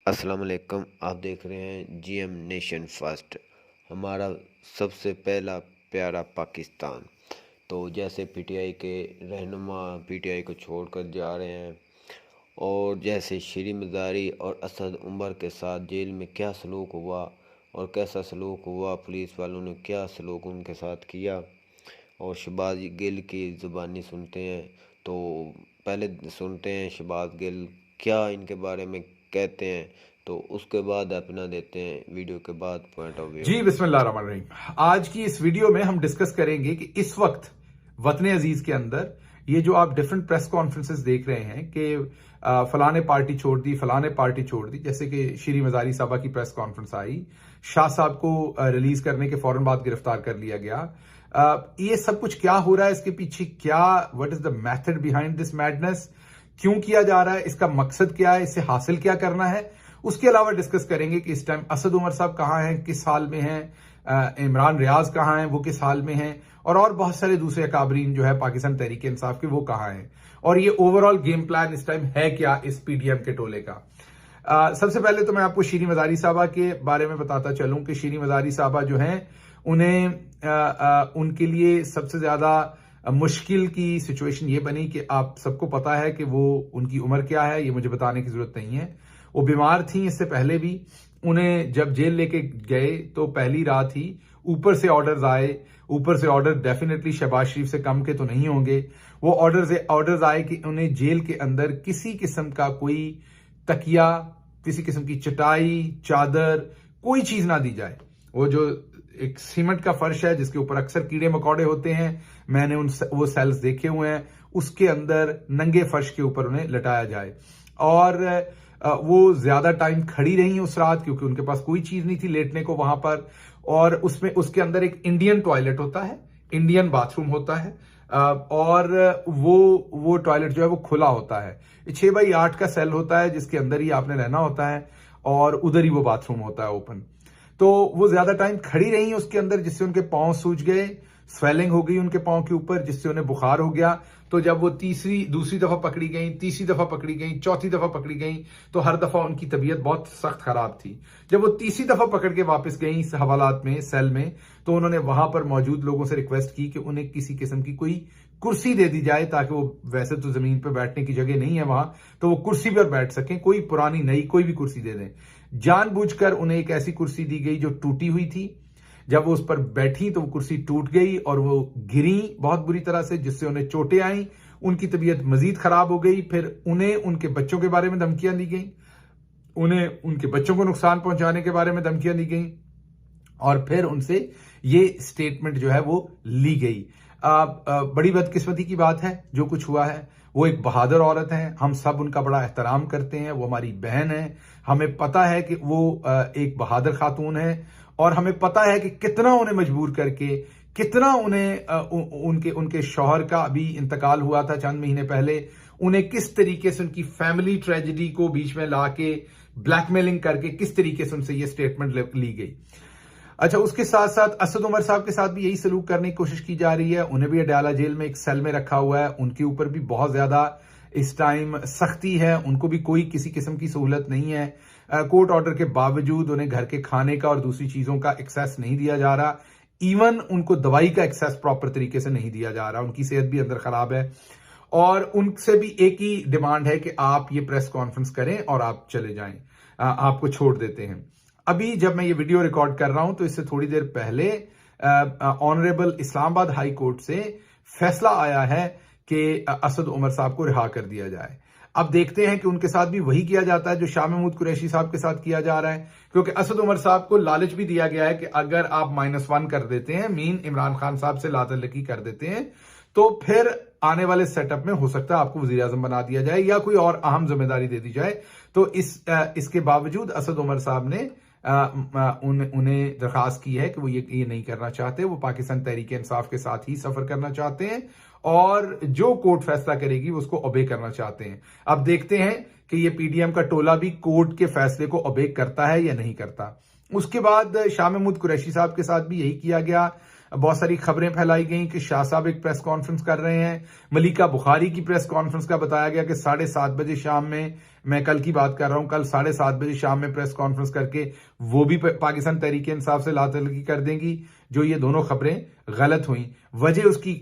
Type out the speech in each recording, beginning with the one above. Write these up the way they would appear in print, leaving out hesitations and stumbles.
अस्सलाम वालेकुम। आप देख रहे हैं जीएम नेशन फर्स्ट, हमारा सबसे पहला प्यारा पाकिस्तान। तो जैसे पीटीआई के रहनुमा पीटीआई को छोड़कर जा रहे हैं, और जैसे शीरी मज़ारी और असद उमर के साथ जेल में क्या सलूक हुआ और कैसा सलूक हुआ, पुलिस वालों ने क्या सलूक उनके साथ किया, और शहबाज गिल की ज़ुबानी सुनते हैं। तो पहले सुनते हैं शहबाज गिल क्या इनके बारे में कहते हैं, तो उसके बाद अपना देते हैं वीडियो के बाद पॉइंट ऑफ व्यू। जी बिस्मिल्लाह रहमान रहीम। आज की इस वीडियो में हम डिस्कस करेंगे कि इस वक्त वतन अजीज के अंदर ये जो आप डिफरेंट प्रेस कॉन्फ्रेंसेस देख रहे हैं कि फलाने पार्टी छोड़ दी, फलाने पार्टी छोड़ दी, जैसे कि शीरी मज़ारी साहबा की प्रेस कॉन्फ्रेंस आई, शाह साहब को रिलीज करने के फौरन बाद गिरफ्तार कर लिया गया। ये सब कुछ क्या हो रहा है, इसके पीछे क्या, what is the method behind this madness, क्यों किया जा रहा है, इसका मकसद क्या है, इससे हासिल क्या करना है। उसके अलावा डिस्कस करेंगे कि इस टाइम असद उमर साहब कहां हैं, किस हाल में हैं, इमरान रियाज कहां हैं, वो किस हाल में हैं, और बहुत सारे दूसरे अकाबरीन जो है पाकिस्तान तहरीक इंसाफ के, वो कहां हैं, और ये ओवरऑल गेम प्लान इस टाइम है क्या इस पीडीएम के टोले का। सबसे पहले तो मैं आपको शीरी मज़ारी साहबा के बारे में बताता चलूं कि शीरी मज़ारी साहबा जो हैं उन्हें उनके लिए सबसे ज्यादा मुश्किल की सिचुएशन ये बनी कि आप सबको पता है कि वो, उनकी उम्र क्या है, ये मुझे बताने की जरूरत नहीं है। वो बीमार थी इससे पहले भी। उन्हें जब जेल लेके गए तो पहली रात ही ऊपर से ऑर्डर्स आए। ऊपर से ऑर्डर डेफिनेटली शहबाज शरीफ से कम के तो नहीं होंगे। वो ऑर्डर्स आए कि उन्हें जेल के अंदर किसी किस्म का कोई तकिया, किसी किस्म की चटाई, चादर, कोई चीज ना दी जाए। वो जो एक सीमेंट का फर्श है जिसके ऊपर अक्सर कीड़े मकोड़े होते हैं, मैंने वो सेल्स देखे हुए हैं, उसके अंदर नंगे फर्श के ऊपर उन्हें लटाया जाए। और वो ज्यादा टाइम खड़ी रही उस रात क्योंकि उनके पास कोई चीज नहीं थी लेटने को वहां पर। और उसमें उसके अंदर एक इंडियन टॉयलेट होता है, इंडियन बाथरूम होता है, और वो टॉयलेट जो है वो खुला होता है। 6x8 का सेल होता है जिसके अंदर ही आपने रहना होता है, और उधर ही वो बाथरूम होता है ओपन। तो वो ज्यादा टाइम खड़ी रही उसके अंदर, जिससे उनके पांव सूज गए, स्वेलिंग हो गई उनके पांव के ऊपर, जिससे उन्हें बुखार हो गया। तो जब वो दूसरी दफा पकड़ी गई, तीसरी दफा पकड़ी गई, चौथी दफा पकड़ी गई, तो हर दफा उनकी तबीयत बहुत सख्त खराब थी। जब वो तीसरी दफा पकड़ के वापस गई इस हवालात में, सेल में, तो उन्होंने वहां पर मौजूद लोगों से रिक्वेस्ट की कि उन्हें किसी किस्म की कोई कुर्सी दे दी जाए, ताकि वो, वैसे तो जमीन पर बैठने की जगह नहीं है वहां, तो वो कुर्सी पर बैठ सकें, कोई पुरानी नई कोई भी कुर्सी दे दें। जानबूझकर उन्हें एक ऐसी कुर्सी दी गई जो टूटी हुई थी। जब वो उस पर बैठी तो वो कुर्सी टूट गई और वो गिरी बहुत बुरी तरह से, जिससे उन्हें चोटें आई, उनकी तबीयत मजीद खराब हो गई। फिर उन्हें उनके बच्चों के बारे में धमकियां दी गई, उन्हें उनके बच्चों को नुकसान पहुंचाने के बारे में धमकियां दी गई, और फिर उनसे ये स्टेटमेंट जो है वो ली गई। बड़ी बदकिस्मती की बात है जो कुछ हुआ है। वो एक बहादुर औरत है, हम सब उनका बड़ा एहतराम करते हैं, वो हमारी बहन है, हमें पता है कि वो एक बहादुर खातून है, और हमें पता है कि कितना उन्हें मजबूर करके, कितना उन्हें उनके उनके शौहर का अभी इंतकाल हुआ था चंद महीने पहले, उन्हें किस तरीके से उनकी फैमिली ट्रेजेडी को बीच में लाके ब्लैकमेलिंग करके किस तरीके से उनसे ये स्टेटमेंट ली गई। अच्छा, उसके साथ साथ असद उमर साहब के साथ भी यही सलूक करने की कोशिश की जा रही है। उन्हें भी अडयाला जेल में एक सेल में रखा हुआ है, उनके ऊपर भी बहुत ज्यादा इस टाइम सख्ती है, उनको भी कोई किसी किस्म की सहूलत नहीं है। कोर्ट ऑर्डर के बावजूद उन्हें घर के खाने का और दूसरी चीजों का एक्सेस नहीं दिया जा रहा। इवन उनको दवाई का एक्सेस प्रॉपर तरीके से नहीं दिया जा रहा। उनकी सेहत भी अंदर खराब है, और उनसे भी एक ही डिमांड है कि आप ये प्रेस कॉन्फ्रेंस करें और आप चले जाएं, आपको छोड़ देते हैं। अभी जब मैं ये वीडियो रिकॉर्ड कर रहा हूं तो इससे थोड़ी देर पहले ऑनरेबल इस्लामाबाद हाई कोर्ट से फैसला आया है कि असद उमर साहब को रिहा कर दिया जाए। अब देखते हैं कि उनके साथ भी वही किया जाता है जो शाह महमूद कुरैशी साहब के साथ किया जा रहा है, क्योंकि असद उमर साहब को लालच भी दिया गया है कि अगर आप -1 कर देते हैं, मीन इमरान खान साहब से लातल्लकी कर देते हैं, तो फिर आने वाले सेटअप में हो सकता है आपको वजीर आजम बना दिया जाए या कोई और अहम जिम्मेदारी दे दी जाए। तो इसके बावजूद असद उमर साहब ने उन्हें दरखास्त की है कि वो ये नहीं करना चाहते, वो पाकिस्तान तहरीक इंसाफ के साथ ही सफर करना चाहते हैं, और जो कोर्ट फैसला करेगी वो उसको ओबे करना चाहते हैं। अब देखते हैं कि ये पीडीएम का टोला भी कोर्ट के फैसले को ओबे करता है या नहीं करता। उसके बाद शाह महमूद कुरैशी साहब के साथ भी यही किया गया। बहुत सारी खबरें फैलाई गई कि शाह साहब एक प्रेस कॉन्फ्रेंस कर रहे हैं। मलिका बुखारी की प्रेस कॉन्फ्रेंस का बताया गया कि 7:30 बजे शाम में, मैं कल की बात कर रहा हूं, कल 7:30 बजे शाम में प्रेस कॉन्फ्रेंस करके वो भी पाकिस्तान तहरीक इंसाफ से लातलगी कर देंगी। जो ये दोनों खबरें गलत हुई। वजह उसकी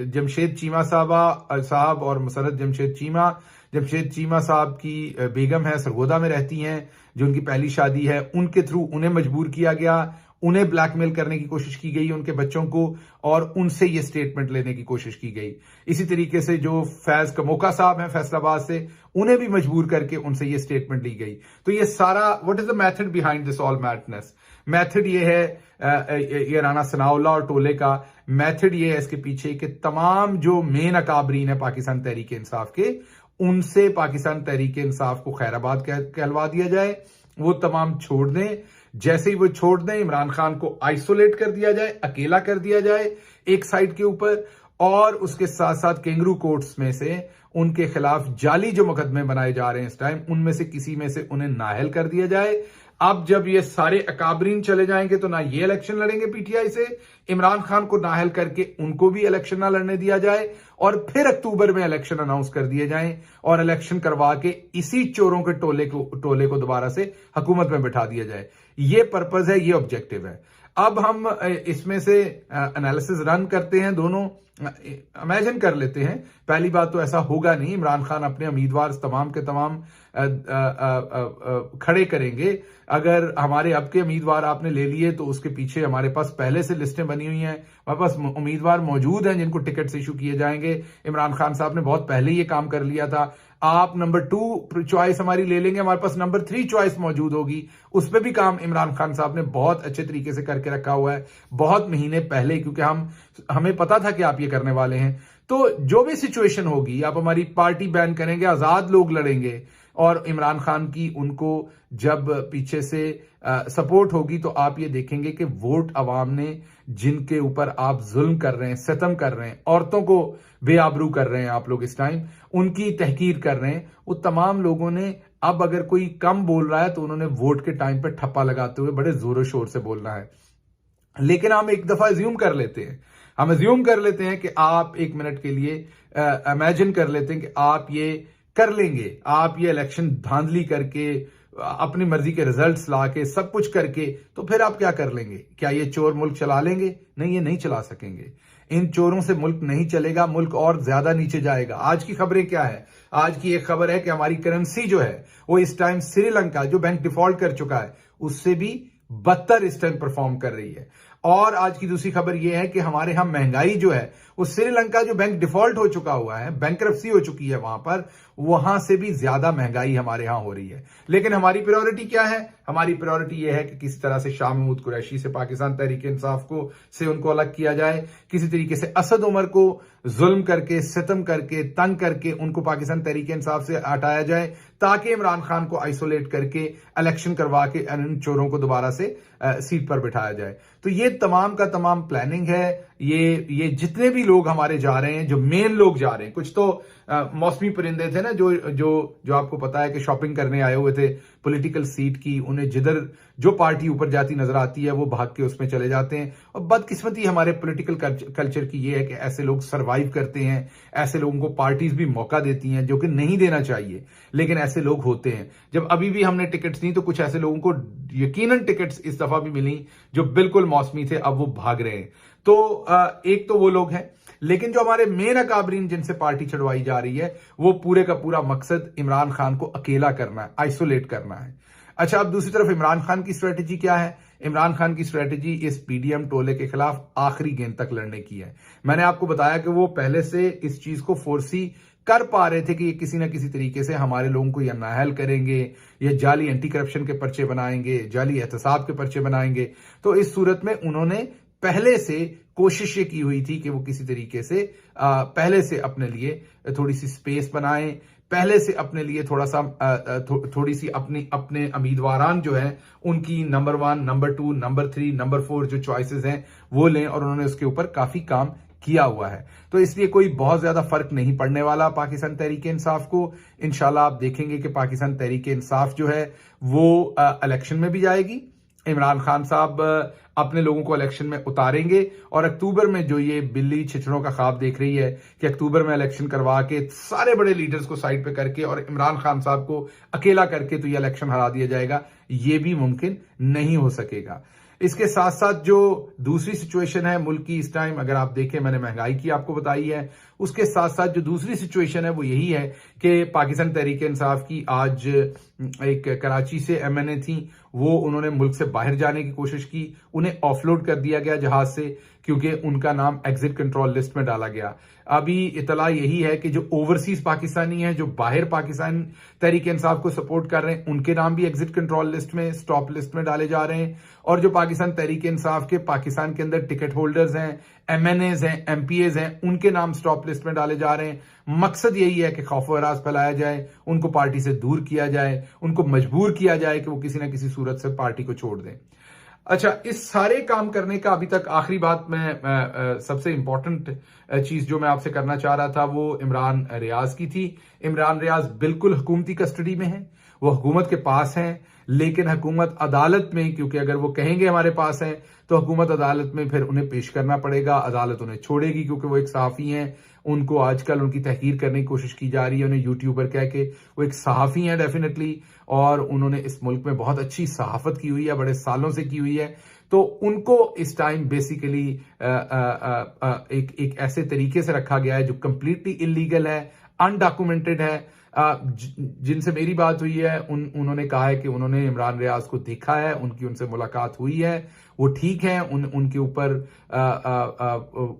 जमशेद चीमा साहब और मुसरत जमशेद चीमा साहब की बेगम है, सरगोदा में रहती हैं, जो उनकी पहली शादी है, उनके थ्रू उन्हें मजबूर किया गया, उन्हें ब्लैकमेल करने की कोशिश की गई, उनके बच्चों को, और उनसे ये स्टेटमेंट लेने की कोशिश की गई। इसी तरीके से जो फैज कमोका साहब हैं फैसलाबाद से, उन्हें भी मजबूर करके उनसे ये स्टेटमेंट ली गई। तो ये सारा, what is the method behind this all madness? Method ये है, ये राना सनाउल्लाह और टोले का मेथड ये है इसके पीछे कि तमाम जो मेन अकाबरीन है पाकिस्तान तहरीक इंसाफ के, उनसे पाकिस्तान तहरीक इंसाफ को खैराबाद कहलवा दिया जाए, वो तमाम छोड़ दें। जैसे ही वो छोड़ दें, इमरान खान को आइसोलेट कर दिया जाए, अकेला कर दिया जाए एक साइड के ऊपर, और उसके साथ साथ कैंगरू कोर्ट्स में से उनके खिलाफ जाली जो मुकदमे बनाए जा रहे हैं इस टाइम, उनमें से किसी में से उन्हें नाअहल कर दिया जाए। अब जब ये सारे अकाबरीन चले जाएंगे तो ना ये इलेक्शन लड़ेंगे पीटीआई से, इमरान खान को नाअहल करके उनको भी इलेक्शन ना लड़ने दिया जाए, और फिर अक्टूबर में इलेक्शन अनाउंस कर दिए जाएं और इलेक्शन करवा के इसी चोरों के टोले को दोबारा से हुकूमत में बिठा दिया जाए। ये पर्पज है, ये ऑब्जेक्टिव है। अब हम इसमें से एनालिसिस रन करते हैं, दोनों इमेजिन कर लेते हैं। पहली बात तो ऐसा होगा नहीं, इमरान खान अपने उम्मीदवार तमाम के तमाम खड़े करेंगे। अगर हमारे अब के उम्मीदवार आपने ले लिए तो उसके पीछे हमारे पास पहले से लिस्टें बनी हुई हैं, हमारे पास उम्मीदवार मौजूद हैं जिनको टिकट्स इशू किए जाएंगे। इमरान खान साहब ने बहुत पहले ये काम कर लिया था। आप नंबर 2 चॉइस हमारी ले लेंगे, हमारे पास नंबर 3 चॉइस मौजूद होगी, उस पर भी काम इमरान खान साहब ने बहुत अच्छे तरीके से करके रखा हुआ है, बहुत महीने पहले, क्योंकि हमें पता था कि आप ये करने वाले हैं। तो जो भी सिचुएशन होगी, आप हमारी पार्टी बैन करेंगे, आजाद लोग लड़ेंगे, और इमरान खान की उनको जब पीछे से सपोर्ट होगी, तो आप ये देखेंगे कि वोट अवाम ने, जिनके ऊपर आप जुल्म कर रहे हैं, सितम कर रहे हैं, औरतों को बेआबरू कर रहे हैं आप लोग इस टाइम, उनकी तहकीर कर रहे हैं, वो तमाम लोगों ने, अब अगर कोई कम बोल रहा है तो उन्होंने वोट के टाइम पे ठप्पा लगाते हुए बड़े जोरों शोर से बोलना है। लेकिन हम एक दफा अज्यूम कर लेते हैं, कि आप एक मिनट के लिए इमेजिन कर लेते हैं कि आप ये कर लेंगे, आप ये इलेक्शन धांधली करके, अपनी मर्जी के रिजल्ट्स लाके, सब कुछ करके, तो फिर आप क्या कर लेंगे? क्या ये चोर मुल्क चला लेंगे? नहीं, ये नहीं चला सकेंगे। इन चोरों से मुल्क नहीं चलेगा, मुल्क और ज्यादा नीचे जाएगा। आज की खबरें क्या है? आज की एक खबर है कि हमारी करेंसी जो है वो इस टाइम श्रीलंका, जो बैंक डिफॉल्ट कर चुका है, उससे भी बदतर इस टाइम परफॉर्म कर रही है। और आज की दूसरी खबर यह है कि हमारे यहां महंगाई जो है वो श्रीलंका, जो बैंक डिफॉल्ट हो चुका हुआ है, बैंकरप्सी हो चुकी है वहां पर, वहां से भी ज्यादा महंगाई हमारे यहां हो रही है। लेकिन हमारी प्रायोरिटी क्या है? हमारी प्रायोरिटी यह है कि किसी तरह से शाह महमूद कुरैशी से पाकिस्तान तहरीक इंसाफ को से उनको अलग किया जाए, किसी तरीके से असद उमर को जुल्म करके, सितम करके, तंग करके उनको पाकिस्तान तहरीक इंसाफ से हटाया जाए, ताकि इमरान खान को आइसोलेट करके इलेक्शन करवा के इन चोरों को दोबारा से सीट पर बिठाया जाए। तो ये तमाम का तमाम प्लानिंग है। ये जितने भी लोग हमारे जा रहे हैं, जो मेन लोग जा रहे हैं, कुछ तो मौसमी परिंदे थे ना, जो आपको पता है कि शॉपिंग करने आए हुए थे पॉलिटिकल सीट की, उन्हें जिधर जो पार्टी ऊपर जाती नजर आती है वो भाग के उसमें चले जाते हैं। और बदकिस्मती हमारे पॉलिटिकल कल्चर की ये है कि ऐसे लोग सरवाइव करते हैं, ऐसे लोगों को पार्टीज भी मौका देती हैं, जो कि नहीं देना चाहिए, लेकिन ऐसे लोग होते हैं। जब अभी भी हमने टिकट्स दी तो कुछ ऐसे लोगों को यकीनन टिकट्स इस दफा भी मिली जो बिल्कुल मौसमी थे, अब वो भाग रहे हैं। तो एक तो वो लोग हैं, लेकिन जो हमारे मेन अकाबरीन जिनसे पार्टी चढ़वाई जा रही है, वो पूरे का पूरा मकसद इमरान खान को अकेला करना है, आइसोलेट करना है। अच्छा, अब दूसरी तरफ इमरान खान की स्ट्रेटेजी क्या है? इमरान खान की स्ट्रेटेजी इस पीडीएम टोले के खिलाफ आखिरी गेंद तक लड़ने की है। मैंने आपको बताया कि वो पहले से इस चीज को फोर्सी कर पा रहे थे कि ये किसी ना किसी तरीके से हमारे लोगों को या नाअहल करेंगे, या जाली एंटी करप्शन के पर्चे बनाएंगे, जाली एहतसाब के पर्चे बनाएंगे। तो इस सूरत में उन्होंने पहले से कोशिश ये की हुई थी कि वो किसी तरीके से पहले से अपने लिए थोड़ी सी स्पेस बनाएं, पहले से अपने लिए थोड़ी सी अपने उम्मीदवारान जो है उनकी नंबर 1, नंबर 2, नंबर 3, नंबर 4 जो चॉइसेस हैं वो लें, और उन्होंने उसके ऊपर काफी काम किया हुआ है। तो इसलिए कोई बहुत ज्यादा फर्क नहीं पड़ने वाला पाकिस्तान तहरीक इंसाफ को। इंशाल्लाह आप देखेंगे कि पाकिस्तान तहरीक इंसाफ जो है वो इलेक्शन में भी जाएगी, इमरान खान साहब अपने लोगों को इलेक्शन में उतारेंगे और अक्टूबर में जो ये बिल्ली छिछड़ों का ख्वाब देख रही है कि अक्टूबर में इलेक्शन करवा के सारे बड़े लीडर्स को साइड पे करके और इमरान खान साहब को अकेला करके तो ये इलेक्शन हरा दिया जाएगा, ये भी मुमकिन नहीं हो सकेगा। इसके साथ साथ जो दूसरी सिचुएशन है मुल्क की इस टाइम, अगर आप देखें, मैंने महंगाई की आपको बताई है, उसके साथ साथ जो दूसरी सिचुएशन है वो यही है कि पाकिस्तान तहरीक इंसाफ की आज एक कराची से एमएनए थी, वो उन्होंने मुल्क से बाहर जाने की कोशिश की, उन्हें ऑफलोड कर दिया गया जहाज से क्योंकि उनका नाम एग्जिट कंट्रोल लिस्ट में डाला गया। अभी इतला यही है कि जो ओवरसीज पाकिस्तानी हैं, जो बाहर पाकिस्तान तहरीक इंसाफ को सपोर्ट कर रहे हैं, उनके नाम भी एग्जिट कंट्रोल लिस्ट में, स्टॉप लिस्ट में डाले जा रहे हैं। और जो पाकिस्तान तहरीक इंसाफ के पाकिस्तान के अंदर टिकट होल्डर्स हैं, एमएनएज हैं, एमपीएज हैं, उनके नाम स्टॉप लिस्ट में डाले जा रहे हैं। मकसद यही है कि खौफ व हरास फैलाया जाए, उनको पार्टी से दूर किया जाए, उनको मजबूर किया जाए कि वो किसी ना किसी सूरत से पार्टी को छोड़ दें। अच्छा, इस सारे काम करने का अभी तक आखिरी बात मैं सबसे इंपॉर्टेंट चीज जो मैं आपसे करना चाह रहा था वो इमरान रियाज की थी। इमरान रियाज बिल्कुल हुकूमती कस्टडी में है, वो हुकूमत के पास हैं, लेकिन हुकूमत अदालत में, क्योंकि अगर वो कहेंगे हमारे पास है तो हुकूमत अदालत में फिर उन्हें पेश करना पड़ेगा, अदालत उन्हें छोड़ेगी क्योंकि वो एक सहाफी हैं। उनको आजकल उनकी तहकीर करने की कोशिश की जा रही है, उन्हें यूट्यूबर कह के। वो एक सहाफी हैं डेफिनेटली, और उन्होंने इस मुल्क में बहुत अच्छी सहाफत की हुई है, बड़े सालों से की हुई है। तो उनको इस टाइम बेसिकली एक ऐसे तरीके से रखा गया है जो कंप्लीटली इलीगल है, अनडॉक्यूमेंटेड है। जिनसे मेरी बात हुई है उन्होंने कहा है कि उन्होंने इमरान रियाज को देखा है, उनकी उनसे मुलाकात हुई है, वो ठीक है। उनके ऊपर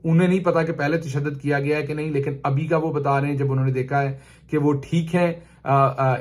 उन्हें नहीं पता कि पहले तशद्दुद किया गया है कि नहीं, लेकिन अभी का वो बता रहे हैं जब उन्होंने देखा है कि वो ठीक है,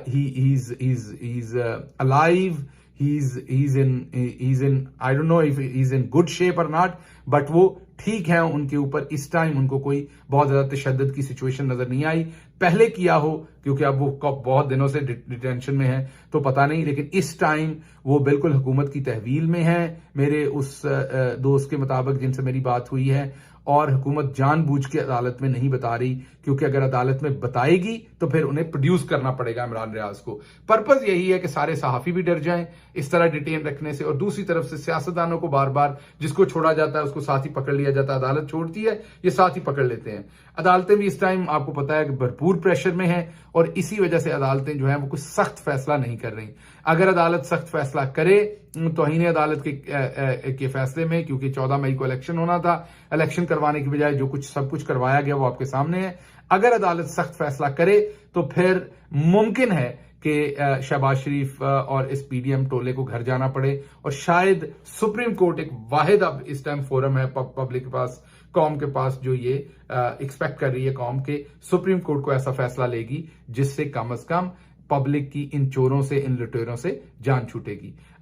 he's alive, he's in I don't know if he's in good shape or not, but वो ठीक है। उनके ऊपर इस टाइम उनको कोई बहुत ज्यादा तशद्दुद की सिचुएशन नजर नहीं आई। पहले किया हो क्योंकि अब वो बहुत दिनों से डिटेंशन में है तो पता नहीं, लेकिन इस टाइम वो बिल्कुल हुकूमत की तहवील में है मेरे उस दोस्त के मुताबिक जिनसे मेरी बात हुई है। और हुकूमत जानबूझ के अदालत में नहीं बता रही, क्योंकि अगर अदालत में बताएगी तो फिर उन्हें प्रोड्यूस करना पड़ेगा इमरान रियाज को। पर्पज यही है कि सारे सहाफी भी डर जाएं इस तरह डिटेन रखने से, और दूसरी तरफ से सियासतदानों को बार बार जिसको छोड़ा जाता है उसको साथ ही पकड़ लिया जाता है। अदालत छोड़ती है, ये साथ ही पकड़ लेते हैं। अदालतें भी इस टाइम आपको पता है कि भरपूर प्रेशर में है, और इसी वजह से अदालतें जो है वो कुछ सख्त फैसला नहीं कर रही। अगर अदालत सख्त फैसला करे तौहीन अदालत के फैसले में, क्योंकि 14 मई को इलेक्शन होना था, इलेक्शन करवाने की बजाय जो कुछ सब कुछ करवाया गया वो आपके सामने है। अगर अदालत सख्त फैसला करे तो फिर मुमकिन है कि शहबाज शरीफ और इस पीडीएम टोले को घर जाना पड़े, और शायद सुप्रीम कोर्ट एक वाहिद अब इस टाइम फोरम है पब्लिक के पास, कौम के पास, जो ये एक्सपेक्ट कर रही है कौम के सुप्रीम कोर्ट को ऐसा फैसला लेगी जिससे कम अज कम पब्लिक की इन चोरों से, इन लुटेरों से जान छूटेगी।